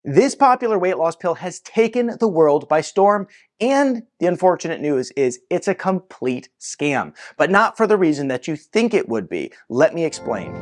This popular weight loss pill has taken the world by storm, and the unfortunate news is it's a complete scam, but not for the reason that you think it would be. Let me explain.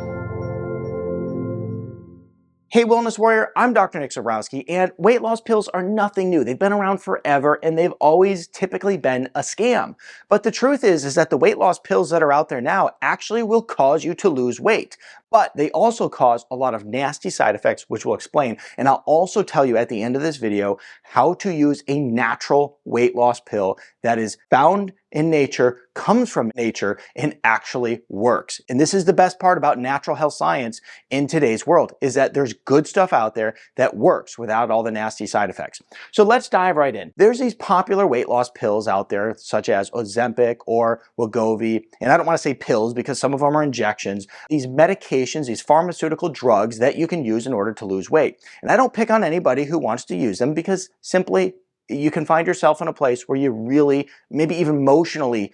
Hey Wellness Warrior, I'm Dr. Zyrowski, and weight loss pills are nothing new. They've been around forever and they've always typically been a scam. But the truth is that the weight loss pills that are out there now actually will cause you to lose weight. But they also cause a lot of nasty side effects, which we'll explain. And I'll also tell you at the end of this video how to use a natural weight loss pill that is found in nature, comes from nature, and actually works. And this is the best part about natural health science in today's world, is that there's good stuff out there that works without all the nasty side effects. So let's dive right in. There's these popular weight loss pills out there, such as Ozempic or Wegovy, and I don't want to say pills because some of them are injections. These medications, these pharmaceutical drugs that you can use in order to lose weight. And I don't pick on anybody who wants to use them because simply you can find yourself in a place where you really, maybe even emotionally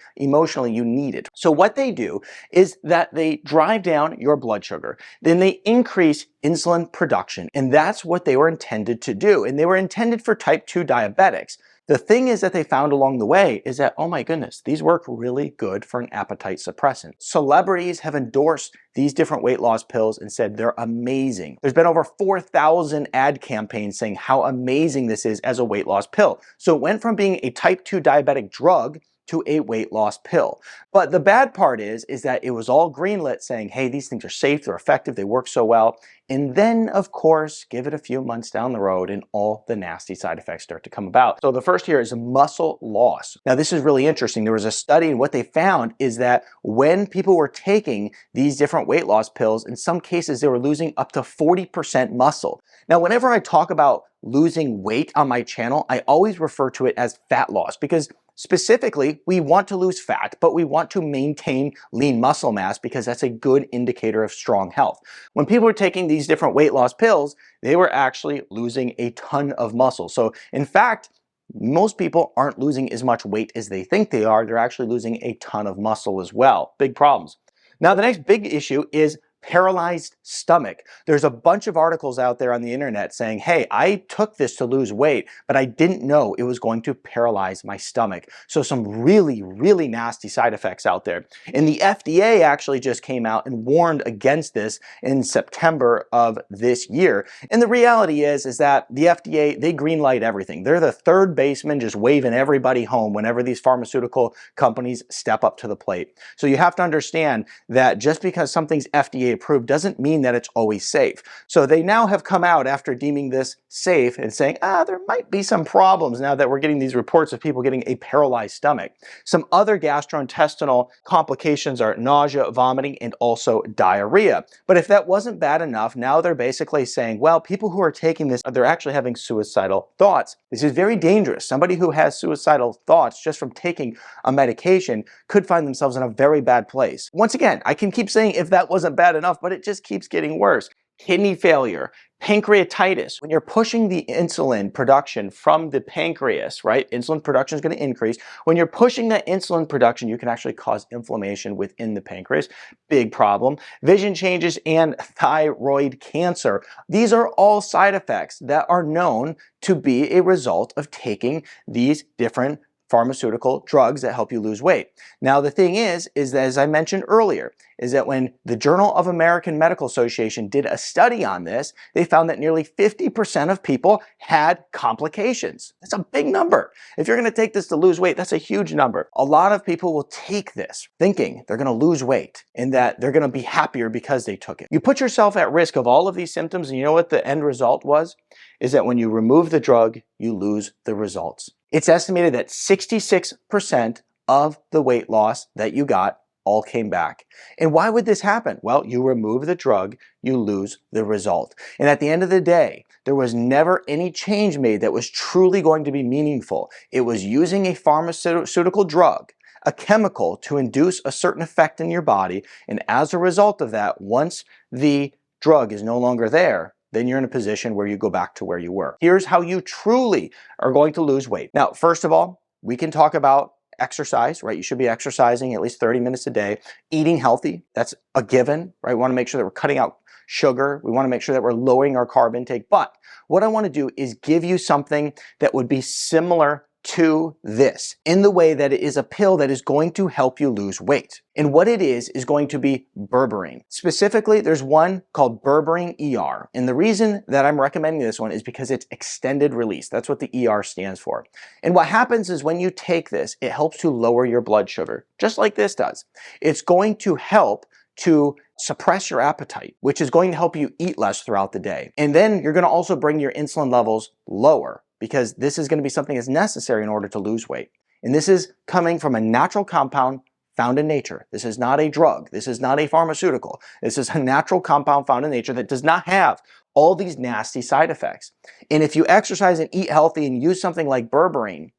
you need it. So what they do is that they drive down your blood sugar, then they increase insulin production, and that's what they were intended to do. And they were intended for type 2 diabetics. The thing is that they found along the way is that, oh my goodness, these work really good for an appetite suppressant. Celebrities have endorsed these different weight loss pills and said they're amazing. There's been over 4,000 ad campaigns saying how amazing this is as a weight loss pill. So it went from being a type 2 diabetic drug to a weight loss pill. But the bad part is that it was all greenlit saying, hey, these things are safe, they're effective, they work so well. And then, of course, give it a few months down the road and all the nasty side effects start to come about. So the first here is muscle loss. Now, this is really interesting. There was a study, and what they found is that when people were taking these different weight loss pills, in some cases, they were losing up to 40% muscle. Now, whenever I talk about losing weight on my channel, I always refer to it as fat loss because specifically, we want to lose fat, but we want to maintain lean muscle mass because that's a good indicator of strong health. When people were taking these different weight loss pills, they were actually losing a ton of muscle. So in fact, most people aren't losing as much weight as they think they are. They're actually losing a ton of muscle as well. Big problems. Now, the next big issue is paralyzed stomach. There's a bunch of articles out there on the internet saying, hey, I took this to lose weight, but I didn't know it was going to paralyze my stomach. So some really, really nasty side effects out there. And the FDA actually just came out and warned against this in September of this year. And the reality is that the FDA, they greenlight everything. They're the third baseman just waving everybody home whenever these pharmaceutical companies step up to the plate. So you have to understand that just because something's FDA approved doesn't mean that it's always safe. So they now have come out after deeming this safe and saying, there might be some problems now that we're getting these reports of people getting a paralyzed stomach. Some other gastrointestinal complications are nausea, vomiting, and also diarrhea. But if that wasn't bad enough, now they're basically saying, well, people who are taking this, they're actually having suicidal thoughts. This is very dangerous. Somebody who has suicidal thoughts just from taking a medication could find themselves in a very bad place. Once again, I can keep saying if that wasn't bad enough, but it just keeps getting worse. Kidney failure, pancreatitis. When you're pushing the insulin production from the pancreas, right? Insulin production is going to increase. When you're pushing that insulin production, you can actually cause inflammation within the pancreas. Big problem. Vision changes and thyroid cancer. These are all side effects that are known to be a result of taking these different pharmaceutical drugs that help you lose weight. Now, the thing is that, as I mentioned earlier, is that when the Journal of American Medical Association did a study on this, they found that nearly 50% of people had complications. That's a big number. If you're going to take this to lose weight, that's a huge number. A lot of people will take this thinking they're going to lose weight and that they're going to be happier because they took it. You put yourself at risk of all of these symptoms, and you know what the end result was? Is that when you remove the drug, you lose the results. It's estimated that 66% of the weight loss that you got all came back. And why would this happen? Well, you remove the drug, you lose the result. And at the end of the day, there was never any change made that was truly going to be meaningful. It was using a pharmaceutical drug, a chemical, to induce a certain effect in your body. And as a result of that, once the drug is no longer there, then you're in a position where you go back to where you were. Here's how you truly are going to lose weight. Now, first of all, we can talk about exercise, right? You should be exercising at least 30 minutes a day. Eating healthy, that's a given, right? We want to make sure that we're cutting out sugar. We want to make sure that we're lowering our carb intake. But what I want to do is give you something that would be similar to this in the way that it is a pill that is going to help you lose weight. And what it is going to be berberine. Specifically, there's one called berberine ER. And the reason that I'm recommending this one is because it's extended release. That's what the ER stands for. And what happens is when you take this, it helps to lower your blood sugar, just like this does. It's going to help to suppress your appetite, which is going to help you eat less throughout the day. And then you're going to also bring your insulin levels lower, because this is going to be something that's necessary in order to lose weight. And this is coming from a natural compound found in nature. This is not a drug. This is not a pharmaceutical. This is a natural compound found in nature that does not have all these nasty side effects. And if you exercise and eat healthy and use something like berberine,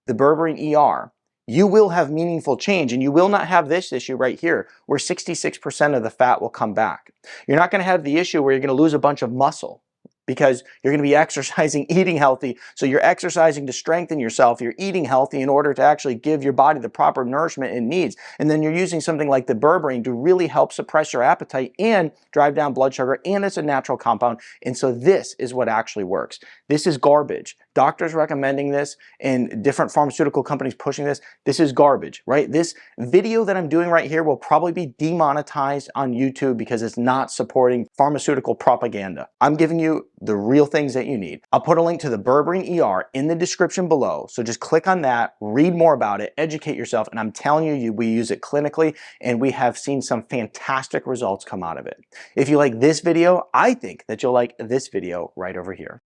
the berberine ER, you will have meaningful change, and you will not have this issue right here where 66% of the fat will come back. You're not going to have the issue where you're going to lose a bunch of muscle, because you're going to be exercising, eating healthy. So you're exercising to strengthen yourself. You're eating healthy in order to actually give your body the proper nourishment it needs. And then you're using something like the berberine to really help suppress your appetite and drive down blood sugar. And it's a natural compound. And so this is what actually works. This is garbage. Doctors recommending this and different pharmaceutical companies pushing this. This is garbage, right? This video that I'm doing right here will probably be demonetized on YouTube because it's not supporting pharmaceutical propaganda. I'm giving you the real things that you need. I'll put a link to the berberine ER in the description below. So just click on that, read more about it, educate yourself. And I'm telling you, we use it clinically and we have seen some fantastic results come out of it. If you like this video, I think that you'll like this video right over here.